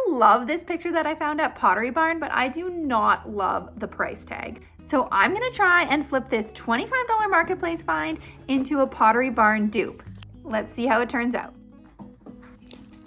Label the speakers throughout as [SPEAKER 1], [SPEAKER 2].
[SPEAKER 1] love this picture that I found at Pottery Barn, but I do not love the price tag. So I'm gonna try and flip this $25 marketplace find into a Pottery Barn dupe. Let's see how it turns out.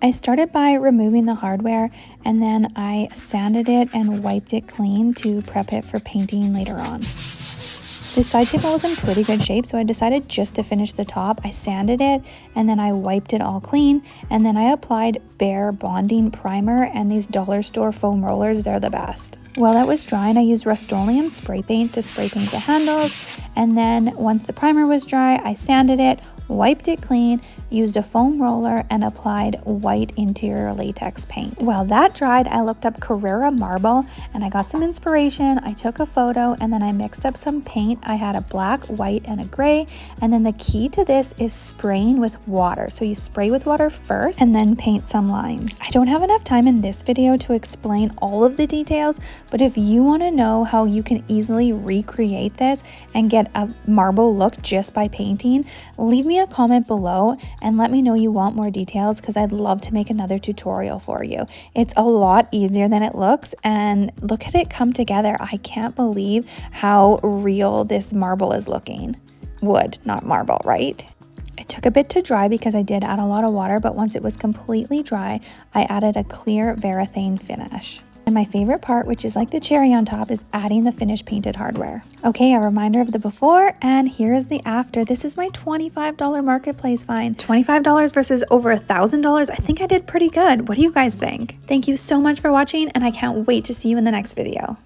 [SPEAKER 2] I started by removing the hardware and then I sanded it and wiped it clean to prep it for painting later on. This side table was in pretty good shape, so I decided just to finish the top. I sanded it and then I wiped it all clean, and then I applied bare bonding primer and these dollar store foam rollers. They're the best. While that was drying, I used Rust-Oleum spray paint to spray paint the handles, and then once the primer was dry, I sanded it, wiped it clean, used a foam roller, and applied white interior latex paint. While that dried, I looked up Carrara marble and I got some inspiration. I took a photo and then I mixed up some paint. I had a black, white, and a gray, and then the key to this is spraying with water. So you spray with water first and then paint some lines. I don't have enough time in this video to explain all of the details, but if you want to know how you can easily recreate this and get a marble look just by painting, leave me a comment below and let me know you want more details, because I'd love to make another tutorial for you. It's a lot easier than it looks, and look at it come together. I can't believe how real this marble is looking. Wood, not marble, right? It took a bit to dry because I did add a lot of water, but once it was completely dry, I added a clear varathane finish. And my favorite part, which is like the cherry on top, is adding the finished painted hardware. Okay, a reminder of the before, and here is the after. This is my $25 marketplace find. $25 versus over $1,000. I think I did pretty good. What do you guys think? Thank you so much for watching, and I can't wait to see you in the next video.